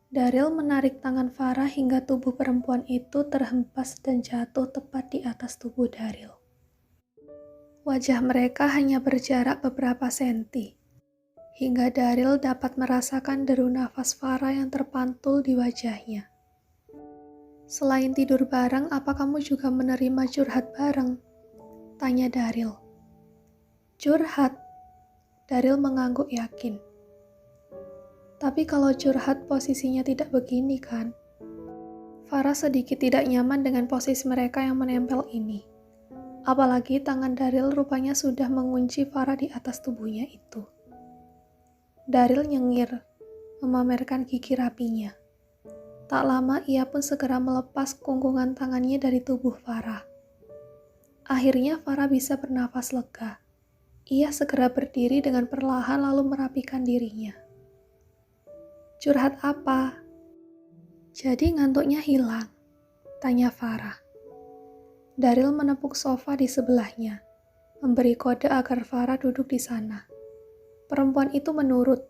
Daryl menarik tangan Farah hingga tubuh perempuan itu terhempas dan jatuh tepat di atas tubuh Daryl. Wajah mereka hanya berjarak beberapa senti, hingga Daryl dapat merasakan deru nafas Farah yang terpantul di wajahnya. "Selain tidur bareng, apa kamu juga menerima curhat bareng?" tanya Daryl. "Curhat?" Daryl mengangguk yakin. "Tapi kalau curhat posisinya tidak begini kan?" Farah sedikit tidak nyaman dengan posisi mereka yang menempel ini. Apalagi tangan Daryl rupanya sudah mengunci Farah di atas tubuhnya itu. Daryl nyengir, memamerkan gigi rapinya. Tak lama ia pun segera melepas kungkungan tangannya dari tubuh Farah. Akhirnya Farah bisa bernafas lega. Ia segera berdiri dengan perlahan lalu merapikan dirinya. "Curhat apa?" "Jadi ngantuknya hilang?" tanya Farah. Daryl menepuk sofa di sebelahnya, memberi kode agar Farah duduk di sana. Perempuan itu menurut,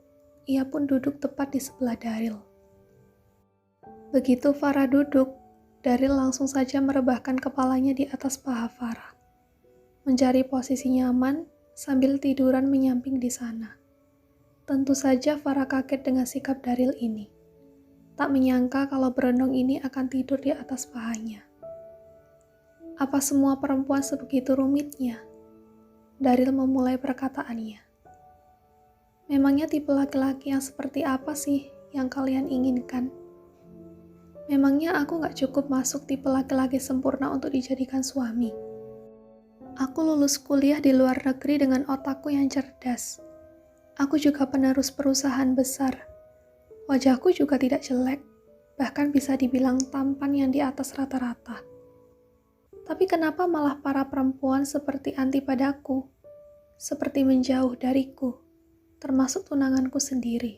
ia pun duduk tepat di sebelah Daryl. Begitu Farah duduk, Daryl langsung saja merebahkan kepalanya di atas paha Farah, mencari posisi nyaman sambil tiduran menyamping di sana. Tentu saja Farah kaget dengan sikap Daryl ini. Tak menyangka kalau berondong ini akan tidur di atas pahanya. Apa semua perempuan sebegitu rumitnya? Daryl memulai perkataannya. "Memangnya tipe laki-laki yang seperti apa sih yang kalian inginkan? Memangnya aku gak cukup masuk tipe laki-laki sempurna untuk dijadikan suami? Aku lulus kuliah di luar negeri dengan otakku yang cerdas. Aku juga penerus perusahaan besar. Wajahku juga tidak jelek, bahkan bisa dibilang tampan yang di atas rata-rata. Tapi kenapa malah para perempuan seperti anti padaku, seperti menjauh dariku, termasuk tunanganku sendiri?"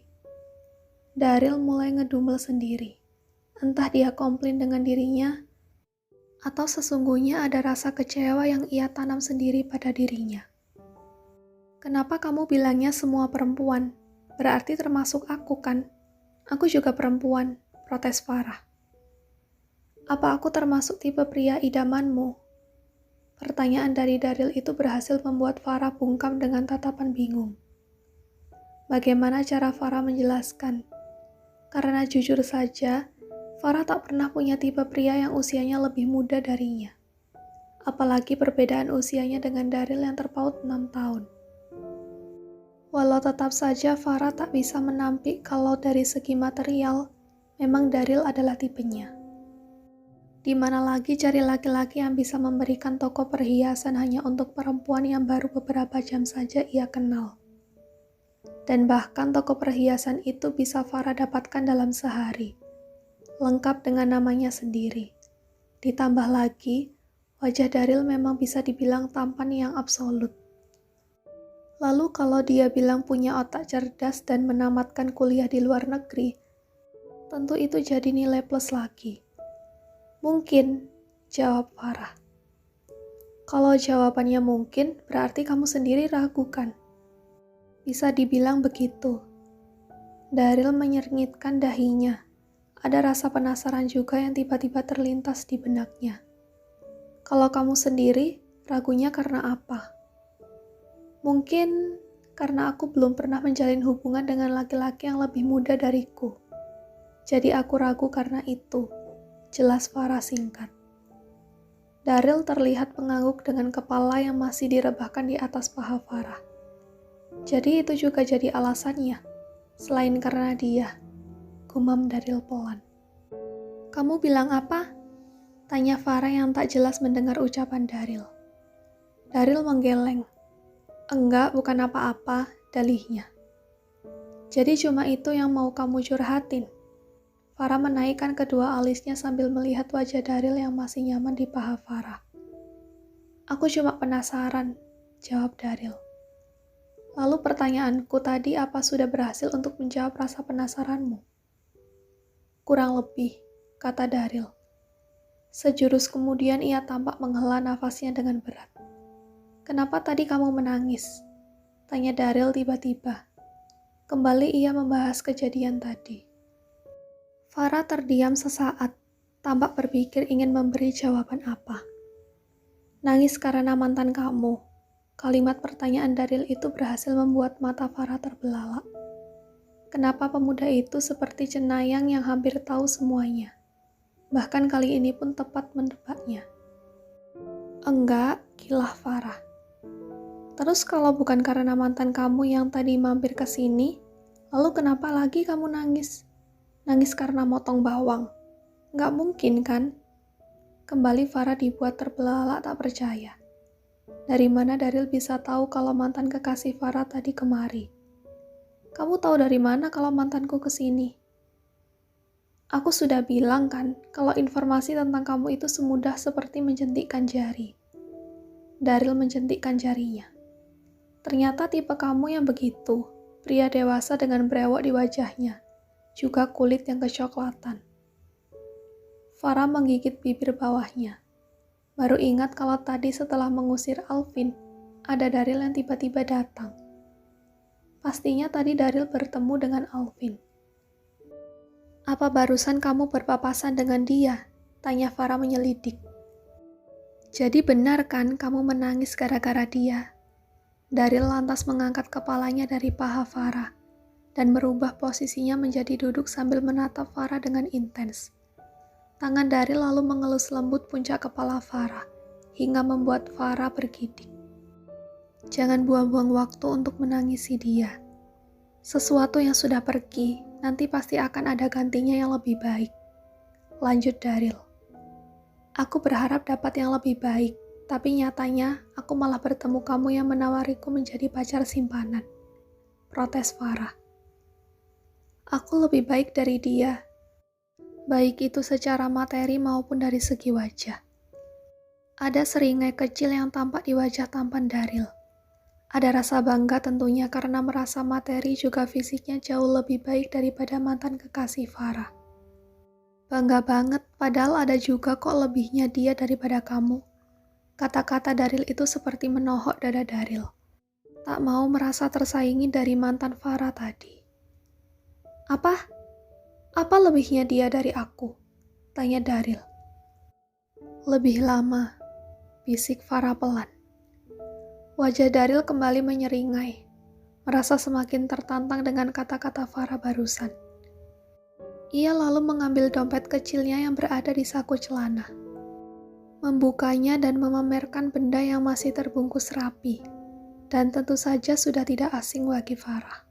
Daryl mulai ngedumel sendiri. Entah dia komplain dengan dirinya, atau sesungguhnya ada rasa kecewa yang ia tanam sendiri pada dirinya. "Kenapa kamu bilangnya semua perempuan? Berarti termasuk aku kan? Aku juga perempuan," protes Farah. "Apa aku termasuk tipe pria idamanmu?" Pertanyaan dari Daryl itu berhasil membuat Farah bungkam dengan tatapan bingung. Bagaimana cara Farah menjelaskan? Karena jujur saja, Farah tak pernah punya tipe pria yang usianya lebih muda darinya. Apalagi perbedaan usianya dengan Daryl yang terpaut 6 tahun. Walau tetap saja Farah tak bisa menampik kalau dari segi material, memang Daryl adalah tipenya. Di mana lagi cari laki-laki yang bisa memberikan toko perhiasan hanya untuk perempuan yang baru beberapa jam saja ia kenal. Dan bahkan toko perhiasan itu bisa Farah dapatkan dalam sehari, lengkap dengan namanya sendiri. Ditambah lagi, wajah Daryl memang bisa dibilang tampan yang absolut. Lalu kalau dia bilang punya otak cerdas dan menamatkan kuliah di luar negeri, tentu itu jadi nilai plus lagi. "Mungkin," jawab Farah. "Kalau jawabannya mungkin, berarti kamu sendiri ragu kan?" "Bisa dibilang begitu." Daryl menyengitkan dahinya. Ada rasa penasaran juga yang tiba-tiba terlintas di benaknya. "Kalau kamu sendiri, ragunya karena apa?" "Mungkin karena aku belum pernah menjalin hubungan dengan laki-laki yang lebih muda dariku. Jadi aku ragu karena itu," jelas Farah singkat. Daryl terlihat mengangguk dengan kepala yang masih direbahkan di atas paha Farah. "Jadi itu juga jadi alasannya, selain karena dia," gumam Daryl pelan. "Kamu bilang apa?" tanya Farah yang tak jelas mendengar ucapan Daryl. Daryl menggeleng. "Enggak, bukan apa-apa," dalihnya. "Jadi cuma itu yang mau kamu curhatin?" Farah menaikkan kedua alisnya sambil melihat wajah Daryl yang masih nyaman di paha Farah. "Aku cuma penasaran," jawab Daryl. "Lalu pertanyaanku tadi apa sudah berhasil untuk menjawab rasa penasaranmu?" "Kurang lebih," kata Daryl. Sejurus kemudian ia tampak menghela nafasnya dengan berat. "Kenapa tadi kamu menangis?" tanya Daryl tiba-tiba. Kembali ia membahas kejadian tadi. Farah terdiam sesaat, tampak berpikir ingin memberi jawaban apa. Nangis karena mantan kamu. Kalimat pertanyaan Daryl itu berhasil membuat mata Farah terbelalak. Kenapa pemuda itu seperti cenayang yang hampir tahu semuanya? Bahkan kali ini pun tepat mendebaknya. Enggak, kilah Farah. Terus kalau bukan karena mantan kamu yang tadi mampir ke sini, lalu kenapa lagi kamu nangis? Nangis karena motong bawang. Nggak mungkin kan? Kembali Farah dibuat terbelalak tak percaya. Dari mana Daryl bisa tahu kalau mantan kekasih Farah tadi kemari? Kamu tahu dari mana kalau mantanku kesini? Aku sudah bilang kan, kalau informasi tentang kamu itu semudah seperti menjentikkan jari. Daryl menjentikkan jarinya. Ternyata tipe kamu yang begitu, pria dewasa dengan brewok di wajahnya. Juga kulit yang kecoklatan. Farah menggigit bibir bawahnya. Baru ingat kalau tadi setelah mengusir Alvin, ada Daryl yang tiba-tiba datang. Pastinya tadi Daryl bertemu dengan Alvin. Apa barusan kamu berpapasan dengan dia? Tanya Farah menyelidik. Jadi benar kan kamu menangis gara-gara dia? Daryl lantas mengangkat kepalanya dari paha Farah dan merubah posisinya menjadi duduk sambil menatap Farah dengan intens. Tangan Daryl lalu mengelus lembut puncak kepala Farah, hingga membuat Farah bergidik. Jangan buang-buang waktu untuk menangisi dia. Sesuatu yang sudah pergi, nanti pasti akan ada gantinya yang lebih baik. Lanjut Daryl. Aku berharap dapat yang lebih baik, tapi nyatanya aku malah bertemu kamu yang menawariku menjadi pacar simpanan. Protes Farah. Aku lebih baik dari dia, baik itu secara materi maupun dari segi wajah. Ada seringai kecil yang tampak di wajah tampan Daryl. Ada rasa bangga tentunya karena merasa materi juga fisiknya jauh lebih baik daripada mantan kekasih Farah. Bangga banget, padahal ada juga kok lebihnya dia daripada kamu. Kata-kata Daryl itu seperti menohok dada Daryl. Tak mau merasa tersaingi dari mantan Farah tadi. Apa? Apa lebihnya dia dari aku? Tanya Daryl. Lebih lama, bisik Farah pelan. Wajah Daryl kembali menyeringai, merasa semakin tertantang dengan kata-kata Farah barusan. Ia lalu mengambil dompet kecilnya yang berada di saku celana. Membukanya dan memamerkan benda yang masih terbungkus rapi, dan tentu saja sudah tidak asing bagi Farah.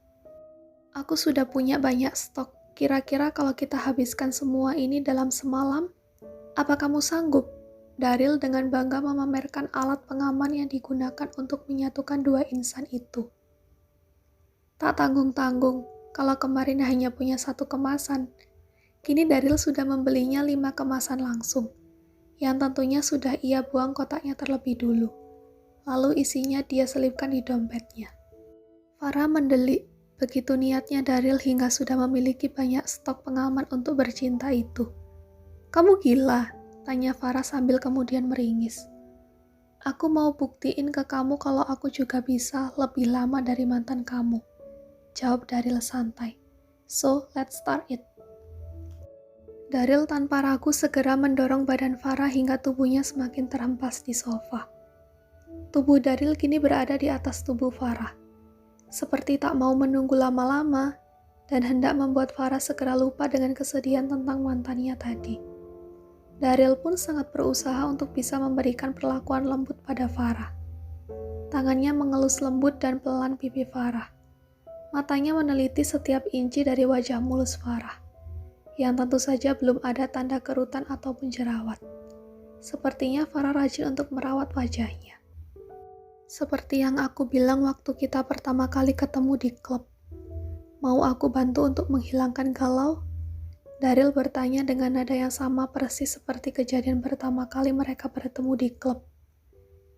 Aku sudah punya banyak stok. Kira-kira kalau kita habiskan semua ini dalam semalam, apa kamu sanggup? Daryl dengan bangga memamerkan alat pengaman yang digunakan untuk menyatukan dua insan itu. Tak tanggung-tanggung, kalau kemarin hanya punya satu kemasan, kini Daryl sudah membelinya 5 kemasan langsung, yang tentunya sudah ia buang kotaknya terlebih dulu. Lalu isinya dia selipkan di dompetnya. Farah mendelik. Begitu niatnya Daryl hingga sudah memiliki banyak stok pengaman untuk bercinta itu. Kamu gila? Tanya Farah sambil kemudian meringis. Aku mau buktiin ke kamu kalau aku juga bisa lebih lama dari mantan kamu. Jawab Daryl santai. So, let's start it. Daryl tanpa ragu segera mendorong badan Farah hingga tubuhnya semakin terhempas di sofa. Tubuh Daryl kini berada di atas tubuh Farah. Seperti tak mau menunggu lama-lama dan hendak membuat Farah segera lupa dengan kesedihan tentang mantannya tadi. Daryl pun sangat berusaha untuk bisa memberikan perlakuan lembut pada Farah. Tangannya mengelus lembut dan pelan pipi Farah. Matanya meneliti setiap inci dari wajah mulus Farah, yang tentu saja belum ada tanda kerutan ataupun jerawat. Sepertinya Farah rajin untuk merawat wajahnya. Seperti yang aku bilang waktu kita pertama kali ketemu di klub. Mau aku bantu untuk menghilangkan galau? Daryl bertanya dengan nada yang sama persis seperti kejadian pertama kali mereka bertemu di klub.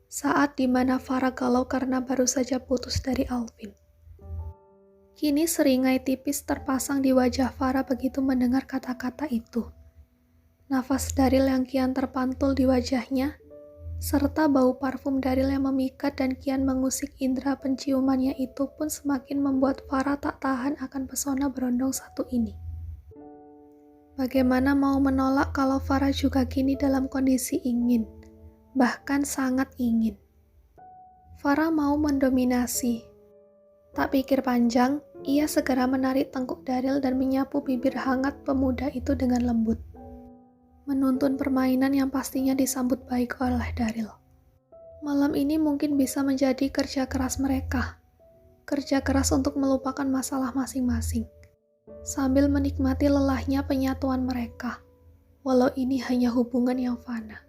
Saat dimana Farah galau karena baru saja putus dari Alvin. Kini seringai tipis terpasang di wajah Farah begitu mendengar kata-kata itu. Nafas Daryl yang kian terpantul di wajahnya, serta bau parfum Daryl yang memikat dan kian mengusik indera penciumannya itu pun semakin membuat Farah tak tahan akan pesona berondong satu ini. Bagaimana mau menolak kalau Farah juga kini dalam kondisi ingin, bahkan sangat ingin. Farah mau mendominasi. Tak pikir panjang, ia segera menarik tengkuk Daryl dan menyapu bibir hangat pemuda itu dengan lembut. Menuntun permainan yang pastinya disambut baik oleh Daryl. Malam ini mungkin bisa menjadi kerja keras mereka. Kerja keras untuk melupakan masalah masing-masing. Sambil menikmati lelahnya penyatuan mereka, walau ini hanya hubungan yang fana.